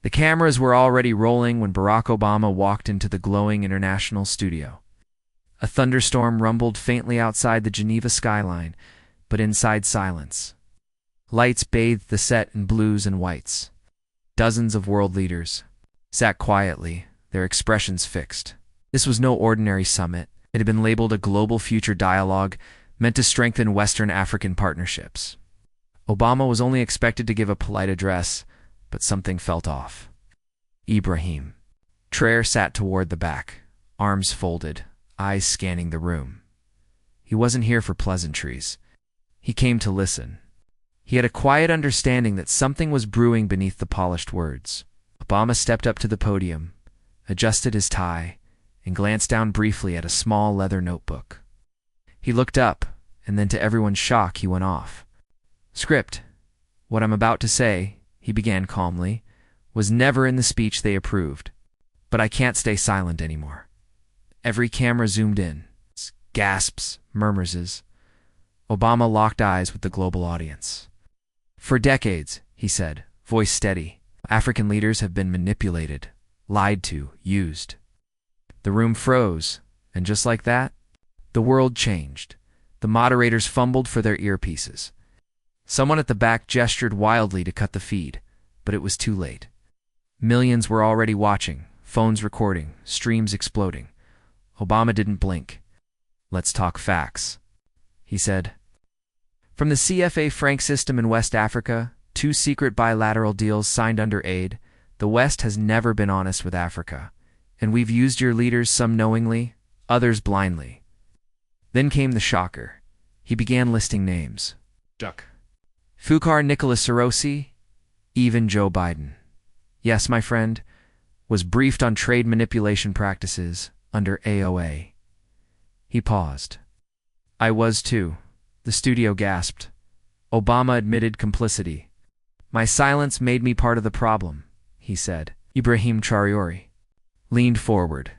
The cameras were already rolling when Barack Obama walked into the glowing international studio. A thunderstorm rumbled faintly outside the Geneva skyline, but inside silence. Lights bathed the set in blues and whites. Dozens of world leaders sat quietly, their expressions fixed. This was no ordinary summit. It had been labeled a global future dialogue meant to strengthen Western African partnerships. Obama was only expected to give a polite address, but something felt off. Ibrahim Traore sat toward the back, arms folded, eyes scanning the room. He wasn't here for pleasantries. He came to listen. He had a quiet understanding that something was brewing beneath the polished words. Obama stepped up to the podium, adjusted his tie, and glanced down briefly at a small leather notebook. He looked up, and then to everyone's shock, he went off. Script. What I'm about to say, he began calmly, was never in the speech they approved. But I can't stay silent anymore. Every camera zoomed in. Gasps, murmurs. Obama locked eyes with the global audience. For decades, he said, voice steady, African leaders have been manipulated, lied to, used. The room froze, and just like that, the world changed. The moderators fumbled for their earpieces. Someone at the back gestured wildly to cut the feed, but it was too late. Millions were already watching, phones recording, streams exploding. Obama didn't blink. Let's talk facts, he said. From the CFA franc system in West Africa, 2 secret bilateral deals signed under aid, the West has never been honest with Africa, and we've used your leaders, some knowingly, others blindly. Then came the shocker. He began listing names. Duck. Fukar Nicholas Sarosi, even Joe Biden. Yes, my friend, was briefed on trade manipulation practices under AOA. He paused. I was too. The studio gasped. Obama admitted complicity. My silence made me part of the problem, he said. Ibrahim Traore leaned forward.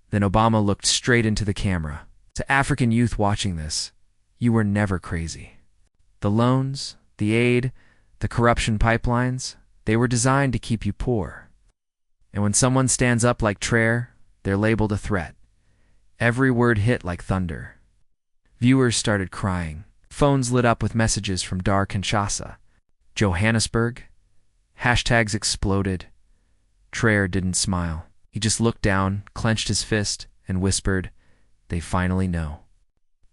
Then Obama looked straight into the camera. To African youth watching this, you were never crazy. The loans, the aid, the corruption pipelines, they were designed to keep you poor. And when someone stands up like Traore, they're labeled a threat. Every word hit like thunder. Viewers started crying. Phones lit up with messages from Dar Kinshasa, Johannesburg. Hashtags exploded. Traore didn't smile. He just looked down, clenched his fist, and whispered, "They finally know."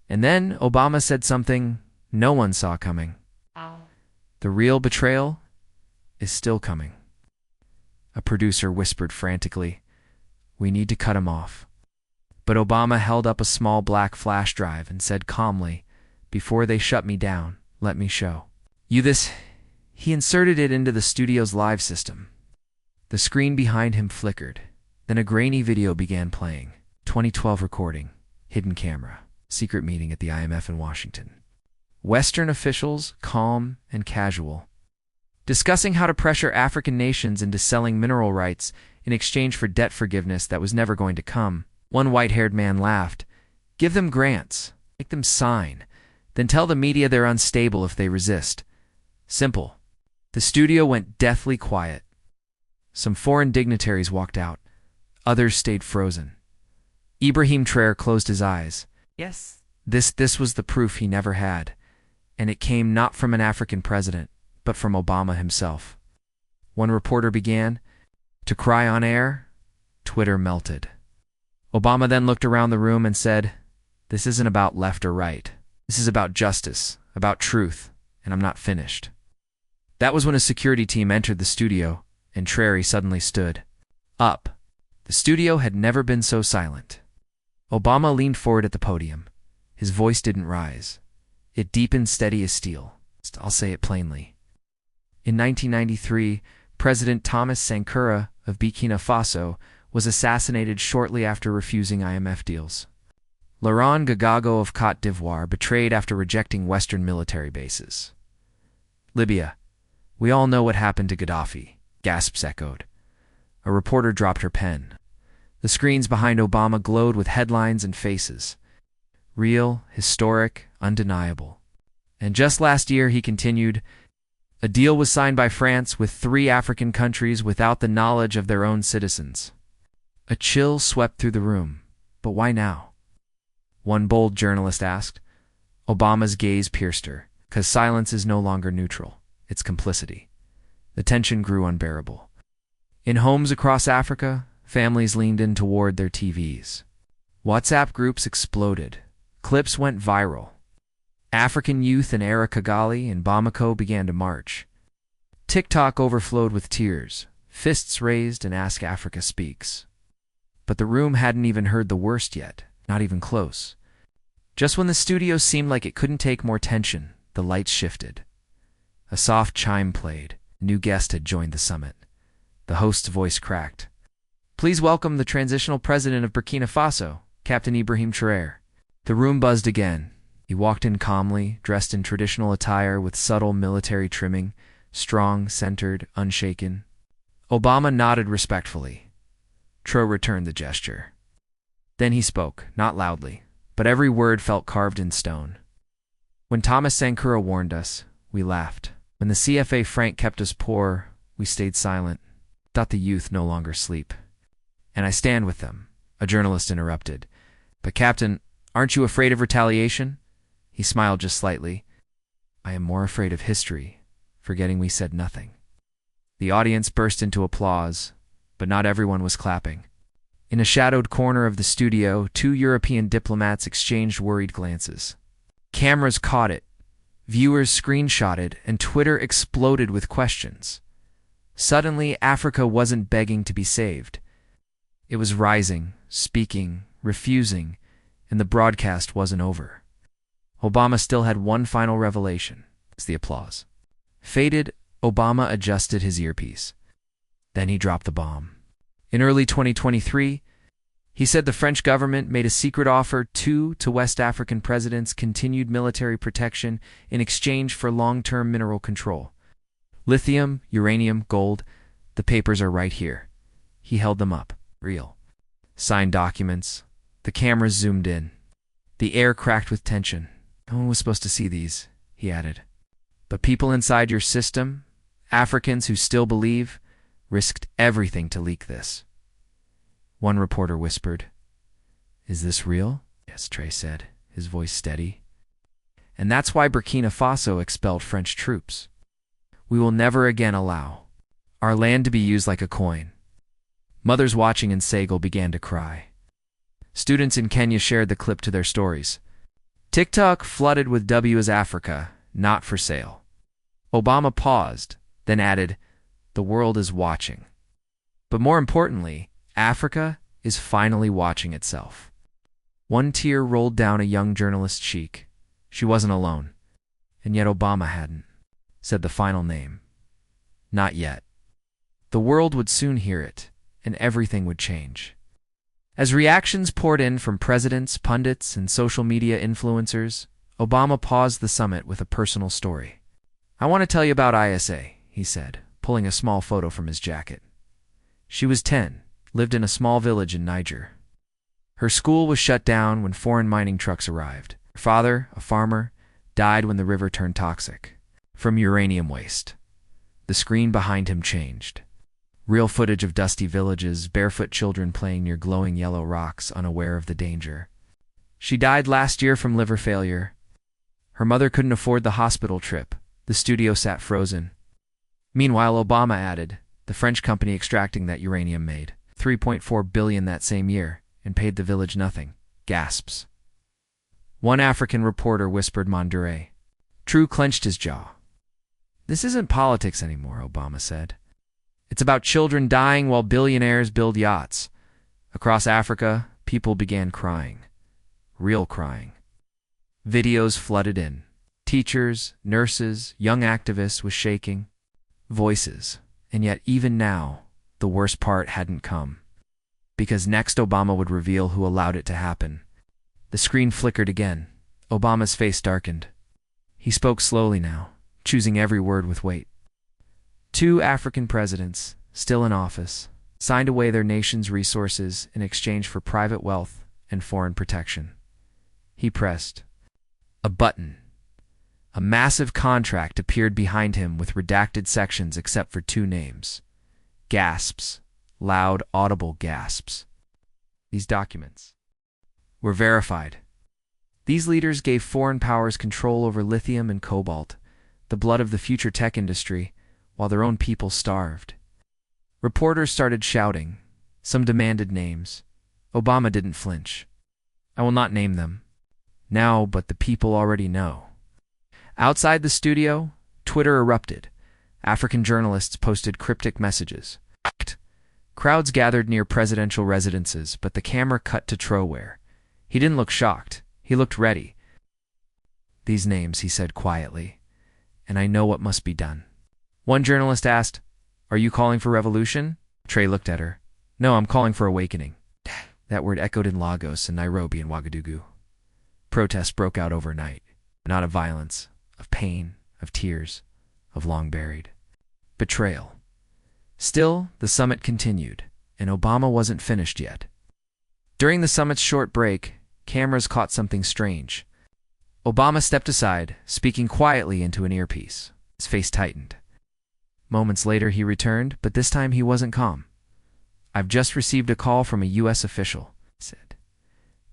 And then Obama said something no one saw coming. The real betrayal is still coming. A producer whispered frantically, "We need to cut him off." But Obama held up a small black flash drive and said calmly, "Before they shut me down, let me show you this." He inserted it into the studio's live system. The screen behind him flickered. Then a grainy video began playing. 2012 recording, hidden camera, secret meeting at the IMF in Washington. Western officials, calm and casual, discussing how to pressure African nations into selling mineral rights in exchange for debt forgiveness that was never going to come. One white-haired man laughed. "Give them grants, make them sign, then tell the media they're unstable if they resist. Simple." The studio went deathly quiet. Some foreign dignitaries walked out. Others stayed frozen. Ibrahim Traore closed his eyes. Yes, this was the proof he never had, and it came not from an African president, but from Obama himself. One reporter began to cry on air. Twitter melted. Obama then looked around the room and said, "This isn't about left or right. This is about justice, about truth, and I'm not finished." That was when a security team entered the studio, and Traore suddenly stood up. The studio had never been so silent. Obama leaned forward at the podium. His voice didn't rise. It deepened, steady as steel. I'll say it plainly. In 1993, President Thomas Sankara of Burkina Faso was assassinated shortly after refusing IMF deals. Laurent Gbagbo of Côte d'Ivoire betrayed after rejecting Western military bases. Libya. We all know what happened to Gaddafi. Gasps echoed. A reporter dropped her pen. The screens behind Obama glowed with headlines and faces. Real, historic, undeniable. And just last year, he continued, A deal was signed by France with 3 African countries without the knowledge of their own citizens. A chill swept through the room. But why now? One bold journalist asked. Obama's gaze pierced her, because silence is no longer neutral. It's complicity. The tension grew unbearable. In homes across Africa, families leaned in toward their TVs. WhatsApp groups exploded. Clips went viral. African youth in Era Kigali and Bamako began to march. TikTok overflowed with tears, fists raised, and Ask Africa Speaks. But the room hadn't even heard the worst yet, not even close. Just when the studio seemed like it couldn't take more tension, the lights shifted. A soft chime played. A new guest had joined the summit. The host's voice cracked. Please welcome the transitional president of Burkina Faso, Captain Ibrahim Traoré. The room buzzed again. He walked in calmly, dressed in traditional attire with subtle military trimming, strong, centered, unshaken. Obama nodded respectfully. Traoré returned the gesture. Then he spoke, not loudly, but every word felt carved in stone. When Thomas Sankara warned us, we laughed. When the CFA Frank kept us poor, we stayed silent. Thought the youth no longer sleep. And I stand with them, a journalist interrupted. But Captain, aren't you afraid of retaliation? He smiled just slightly. I am more afraid of history, forgetting we said nothing. The audience burst into applause, but not everyone was clapping. In a shadowed corner of the studio, 2 European diplomats exchanged worried glances. Cameras caught it, viewers screenshotted, and Twitter exploded with questions. Suddenly, Africa wasn't begging to be saved. It was rising, speaking, refusing, and the broadcast wasn't over. Obama still had one final revelation. It's the applause. Faded, Obama adjusted his earpiece. Then he dropped the bomb. In early 2023, he said the French government made a secret offer to West African presidents continued military protection in exchange for long-term mineral control. Lithium, uranium, gold, the papers are right here. He held them up. Real. Signed documents. The cameras zoomed in. The air cracked with tension. No one was supposed to see these, he added. But people inside your system, Africans who still believe, risked everything to leak this. One reporter whispered, Is this real? Yes, Traoré said, his voice steady. And that's why Burkina Faso expelled French troops. We will never again allow our land to be used like a coin. Mothers watching in Senegal began to cry. Students in Kenya shared the clip to their stories. TikTok flooded with W as Africa, not for sale. Obama paused, then added, The world is watching. But more importantly, Africa is finally watching itself. One tear rolled down a young journalist's cheek. She wasn't alone. And yet Obama hadn't said the final name. Not yet. The world would soon hear it, and everything would change. As reactions poured in from presidents, pundits, and social media influencers, Obama paused the summit with a personal story. I want to tell you about ISA, he said, pulling a small photo from his jacket. She was 10, lived in a small village in Niger. Her school was shut down when foreign mining trucks arrived. Her father, a farmer, died when the river turned toxic, from uranium waste. The screen behind him changed. Real footage of dusty villages, barefoot children playing near glowing yellow rocks, unaware of the danger. She died last year from liver failure. Her mother couldn't afford the hospital trip. The studio sat frozen. Meanwhile, Obama added, the French company extracting that uranium made $3.4 billion that same year and paid the village nothing. Gasps. One African reporter whispered Mandure. Traoré clenched his jaw. This isn't politics anymore, Obama said. It's about children dying while billionaires build yachts. Across Africa, people began crying. Real crying. Videos flooded in. Teachers, nurses, young activists with shaking voices. And yet even now, the worst part hadn't come. Because next Obama would reveal who allowed it to happen. The screen flickered again. Obama's face darkened. He spoke slowly now, choosing every word with weight. 2 African presidents, still in office, signed away their nation's resources in exchange for private wealth and foreign protection. He pressed a button. A massive contract appeared behind him with redacted sections except for two names. Gasps. Loud, audible gasps. These documents were verified. These leaders gave foreign powers control over lithium and cobalt, the blood of the future tech industry, while their own people starved. Reporters started shouting. Some demanded names. Obama didn't flinch. I will not name them now, but the people already know. Outside the studio, Twitter erupted. African journalists posted cryptic messages. Crowds gathered near presidential residences, but the camera cut to Troware. He didn't look shocked. He looked ready. These names, he said quietly, and I know what must be done. One journalist asked, "Are you calling for revolution?" Trey looked at her. "No, I'm calling for awakening." That word echoed in Lagos and Nairobi and Ouagadougou. Protests broke out overnight, not of violence, of pain, of tears, of long buried betrayal. Still, the summit continued, and Obama wasn't finished yet. During the summit's short break, cameras caught something strange. Obama stepped aside, speaking quietly into an earpiece. His face tightened. Moments later, he returned, but this time he wasn't calm. "I've just received a call from a U.S. official," he said.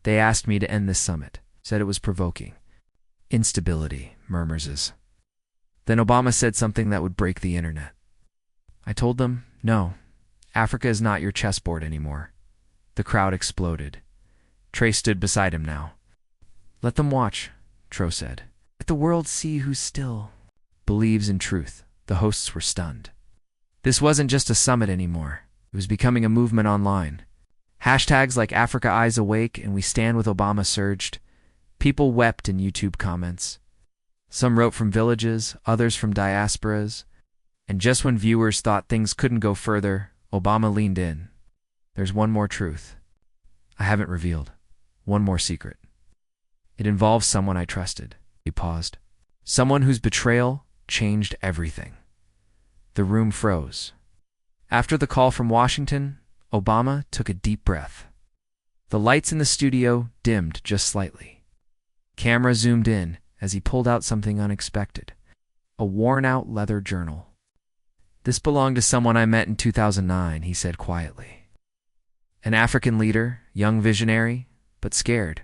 "They asked me to end this summit, said it was provoking. Instability, murmurs. Then Obama said something that would break the internet. I told them, no, Africa is not your chessboard anymore." The crowd exploded. Trey stood beside him now. "Let them watch," Tro said. "Let the world see who still believes in truth." The hosts were stunned. This wasn't just a summit anymore. It was becoming a movement online. Hashtags like Africa Eyes Awake and We Stand with Obama surged. People wept in YouTube comments. Some wrote from villages, others from diasporas. And just when viewers thought things couldn't go further, Obama leaned in. "There's one more truth I haven't revealed. One more secret. It involves someone I trusted." He paused. "Someone whose betrayal changed everything." The room froze. After the call from Washington, Obama took a deep breath. The lights in the studio dimmed just slightly. Camera zoomed in as he pulled out something unexpected. A worn-out leather journal. "This belonged to someone I met in 2009, he said quietly. An African leader, young visionary, but scared.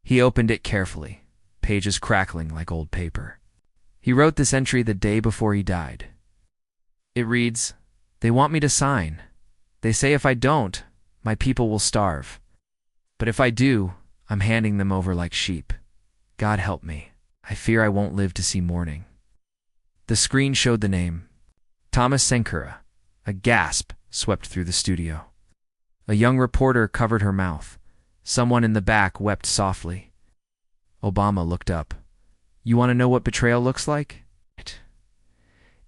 He opened it carefully, pages crackling like old paper. He wrote this entry the day before he died. It reads, "They want me to sign. They say if I don't, my people will starve. But if I do, I'm handing them over like sheep. God help me. I fear I won't live to see morning." The screen showed the name, Thomas Sankara. A gasp swept through the studio. A young reporter covered her mouth. Someone in the back wept softly. Obama looked up. "You want to know what betrayal looks like?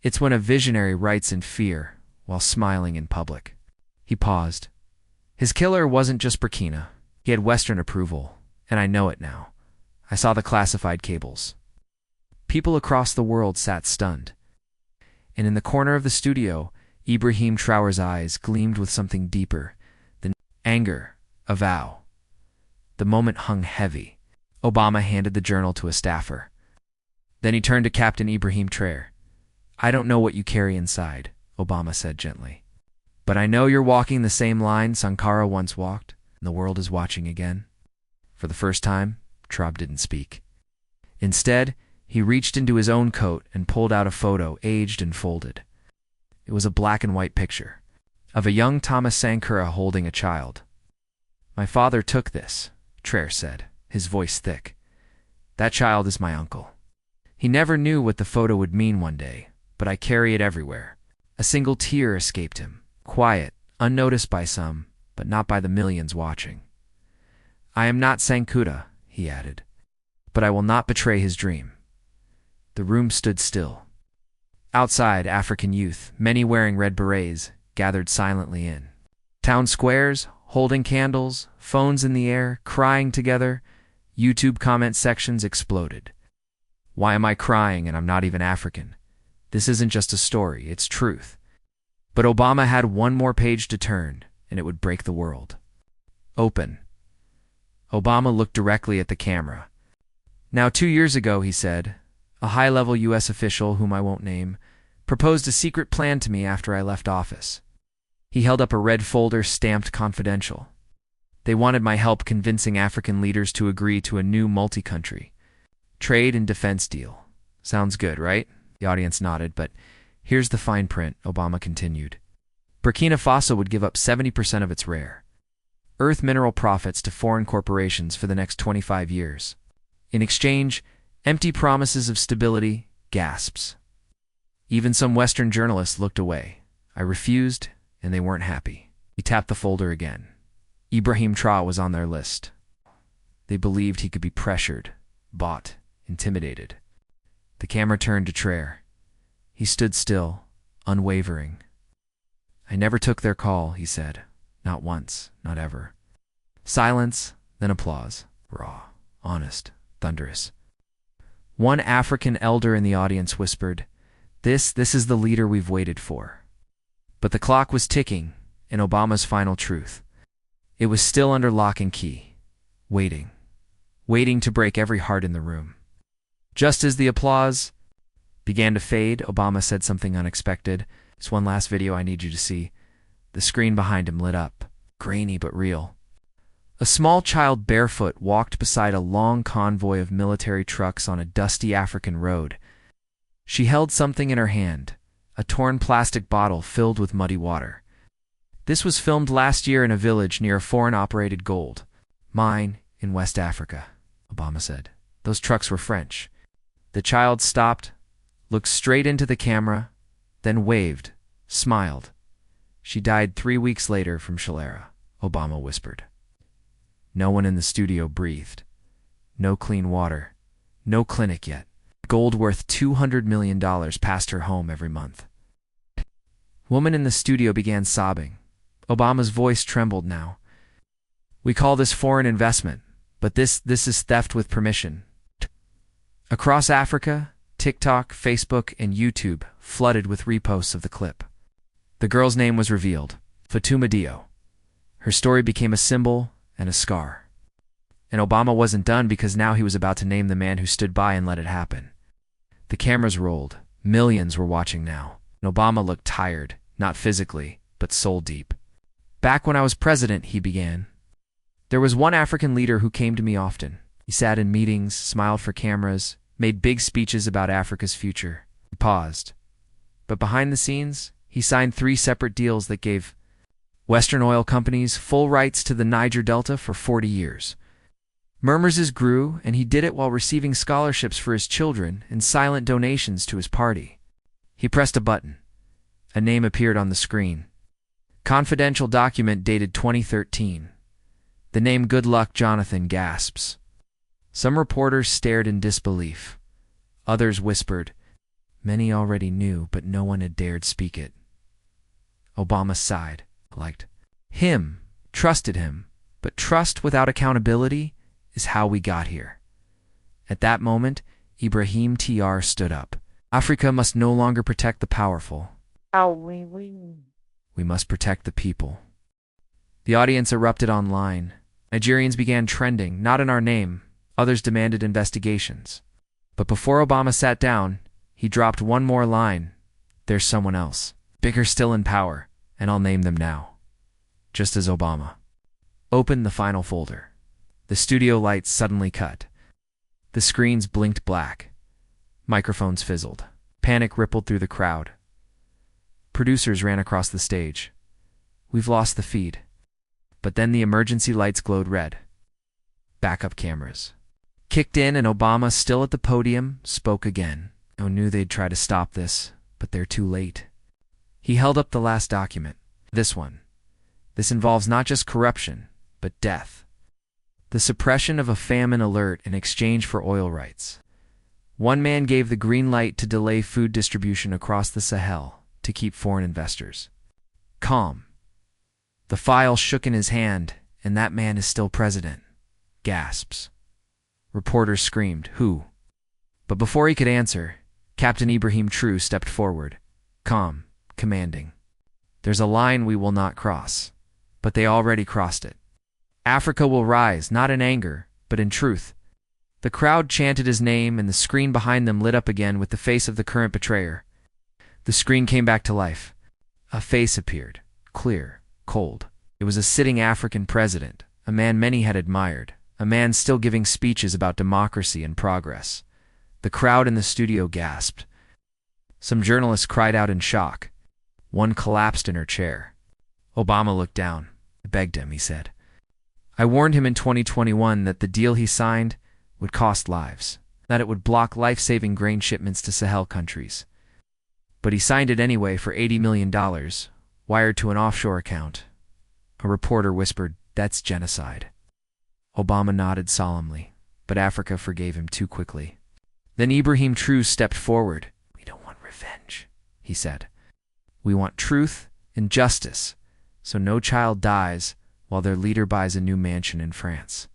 It's when a visionary writes in fear while smiling in public." He paused. His killer wasn't just Burkina. He had Western approval, and I know it now. I saw the classified cables. People across the world sat stunned. And in the corner of the studio, Ibrahim Traore's eyes gleamed with something deeper than anger, a vow. The moment hung heavy. Obama handed the journal to a staffer. Then he turned to Captain Ibrahim Traore. "I don't know what you carry inside," Obama said gently. "But I know you're walking the same line Sankara once walked, and the world is watching again." For the first time, Traore didn't speak. Instead, he reached into his own coat and pulled out a photo, aged and folded. It was a black and white picture of a young Thomas Sankara holding a child. "My father took this," Traore said, his voice thick. "That child is my uncle. He never knew what the photo would mean one day, but I carry it everywhere." A single tear escaped him, quiet, unnoticed by some, but not by the millions watching. "I am not Sankara," he added, "but I will not betray his dream." The room stood still. Outside, African youth, many wearing red berets, gathered silently in. Town squares, holding candles, phones in the air, crying together. YouTube comment sections exploded. "Why am I crying and I'm not even African? This isn't just a story, it's truth." But Obama had one more page to turn, and it would break the world. "Open." Obama looked directly at the camera. "Now 2 years ago," he said, A high-level U.S. official, whom I won't name, proposed a secret plan to me after I left office. He held up a red folder stamped confidential. They wanted my help convincing African leaders to agree to a new multi-country trade and defense deal. Sounds good, right? The audience nodded, but here's the fine print, Obama continued. Burkina Faso would give up 70% of its rare earth mineral profits to foreign corporations for the next 25 years. In exchange, empty promises of stability, gasps. Even some Western journalists looked away. I refused, and they weren't happy. He tapped the folder again. Ibrahim Traoré was on their list. They believed he could be pressured, bought, intimidated. The camera turned to Traoré. He stood still, unwavering. I never took their call, he said. Not once, not ever. Silence, then applause. Raw, honest, thunderous. One African elder in the audience whispered, This is the leader we've waited for. But the clock was ticking, and Obama's final truth. It was still under lock and key, waiting to break every heart in the room. Just as the applause began to fade, Obama said something unexpected. It's one last video I need you to see. The screen behind him lit up, grainy but real. A small child barefoot walked beside a long convoy of military trucks on a dusty African road. She held something in her hand, a torn plastic bottle filled with muddy water. This was filmed last year in a village near a foreign-operated gold mine in West Africa, Obama said. Those trucks were French. The child stopped, looked straight into the camera, then waved, smiled. She died 3 weeks later from cholera, Obama whispered. No one in the studio breathed. No clean water. No clinic yet. Gold worth $200 million passed her home every month. Woman in the studio began sobbing. Obama's voice trembled now. We call this foreign investment, but this is theft with permission. Across Africa, TikTok, Facebook, and YouTube flooded with reposts of the clip. The girl's name was revealed, Fatuma Dio. Her story became a symbol and a scar. And Obama wasn't done because now he was about to name the man who stood by and let it happen. The cameras rolled. Millions were watching now. And Obama looked tired, not physically, but soul deep. Back when I was president, he began. There was one African leader who came to me often. He sat in meetings, smiled for cameras, made big speeches about Africa's future. He paused. But behind the scenes, he signed 3 separate deals that gave Western oil companies full rights to the Niger Delta for 40 years. Murmurs grew, and he did it while receiving scholarships for his children and silent donations to his party. He pressed a button. A name appeared on the screen. Confidential document dated 2013. The name Goodluck Jonathan gasps. Some reporters stared in disbelief. Others whispered. Many already knew, but no one had dared speak it. Obama sighed, liked him, trusted him, but trust without accountability is how we got here. At that moment, Ibrahim Traoré stood up. Africa must no longer protect the powerful. We must protect the people. The audience erupted online. Nigerians began trending, not in our name. Others demanded investigations. But before Obama sat down, he dropped one more line. There's someone else, bigger still in power, and I'll name them now. Just as Obama opened the final folder, the studio lights suddenly cut. The screens blinked black. Microphones fizzled. Panic rippled through the crowd. Producers ran across the stage. We've lost the feed. But then the emergency lights glowed red. Backup cameras kicked in, and Obama, still at the podium, spoke again. I knew they'd try to stop this, but they're too late. He held up the last document. This one. This involves not just corruption, but death. The suppression of a famine alert in exchange for oil rights. One man gave the green light to delay food distribution across the Sahel to keep foreign investors calm. The file shook in his hand, and that man is still president. Gasps. Reporters screamed, "Who?" But before he could answer, Captain Ibrahim Traoré stepped forward, calm, commanding. There's a line we will not cross, but they already crossed it. Africa will rise, not in anger, but in truth. The crowd chanted his name, and the screen behind them lit up again with the face of the current betrayer. The screen came back to life. A face appeared, clear, cold. It was a sitting African president, a man many had admired, a man still giving speeches about democracy and progress. The crowd in the studio gasped. Some journalists cried out in shock. One collapsed in her chair. Obama looked down. I begged him, he said. I warned him in 2021 that the deal he signed would cost lives, that it would block life-saving grain shipments to Sahel countries. But he signed it anyway for $80 million, wired to an offshore account. A reporter whispered, "That's genocide." Obama nodded solemnly, but Africa forgave him too quickly. Then Ibrahim Traoré stepped forward. "We don't want revenge," he said. "We want truth and justice, so no child dies while their leader buys a new mansion in France."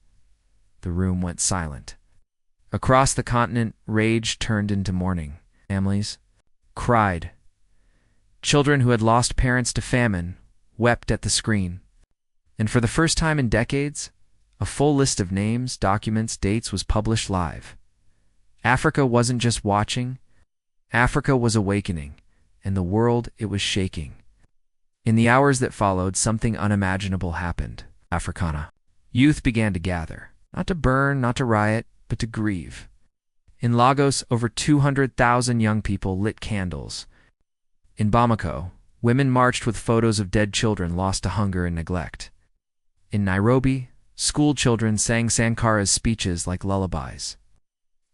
The room went silent. Across the continent, rage turned into mourning. Families cried. Children who had lost parents to famine wept at the screen. And for the first time in decades, a full list of names, documents, dates was published live. Africa wasn't just watching. Africa was awakening, and the world, it was shaking. In the hours that followed, something unimaginable happened. Africana. Youth began to gather. Not to burn, not to riot, but to grieve. In Lagos, over 200,000 young people lit candles. In Bamako, women marched with photos of dead children lost to hunger and neglect. In Nairobi, school children sang Sankara's speeches like lullabies.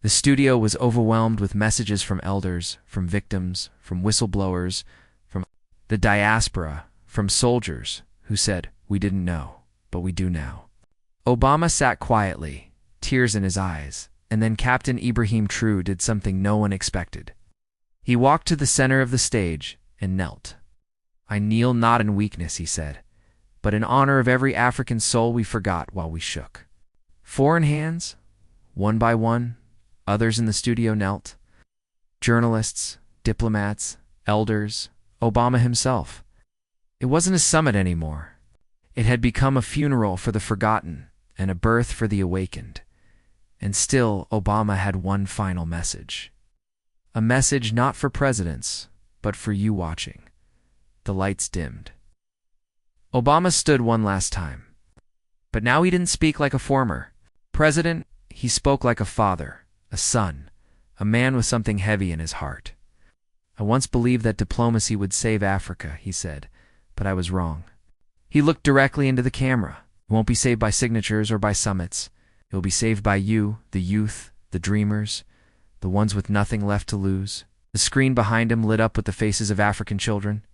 The studio was overwhelmed with messages from elders, from victims, from whistleblowers, from the diaspora, from soldiers who said, "We didn't know, but we do now." Obama sat quietly, tears in his eyes, and then Captain Ibrahim Traoré did something no one expected. He walked to the center of the stage and knelt. "I kneel not in weakness," he said, "but in honor of every African soul we forgot while we shook." Foreign hands, one by one, others in the studio knelt. Journalists, diplomats, elders, Obama himself. It wasn't a summit anymore. It had become a funeral for the forgotten and a birth for the awakened. And still, Obama had one final message. A message not for presidents, but for you watching. The lights dimmed. Obama stood one last time. But now he didn't speak like a former president. He spoke like a father, a son, a man with something heavy in his heart. "I once believed that diplomacy would save Africa," he said, "but I was wrong." He looked directly into the camera. "It won't be saved by signatures or by summits. It will be saved by you, the youth, the dreamers, the ones with nothing left to lose." The screen behind him lit up with the faces of African children.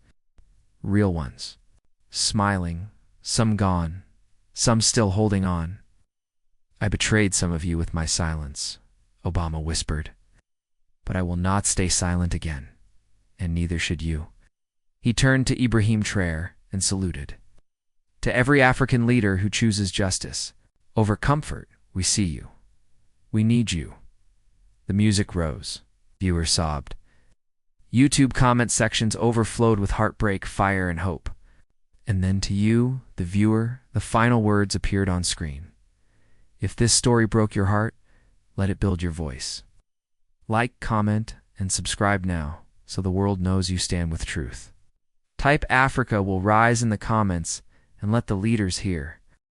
Real ones. Smiling, some gone, some still holding on. "I betrayed some of you with my silence," Obama whispered. "But I will not stay silent again, and neither should you." He turned to Ibrahim Traoré and saluted. "To every African leader who chooses justice, over comfort, we see you. We need you." The music rose. Viewers sobbed. YouTube comment sections overflowed with heartbreak, fire, and hope. And then to you, the viewer, the final words appeared on screen. If this story broke your heart, let it build your voice. Like, comment, and subscribe now, so the world knows you stand with truth. Type "Africa will rise" in the comments and let the leaders hear.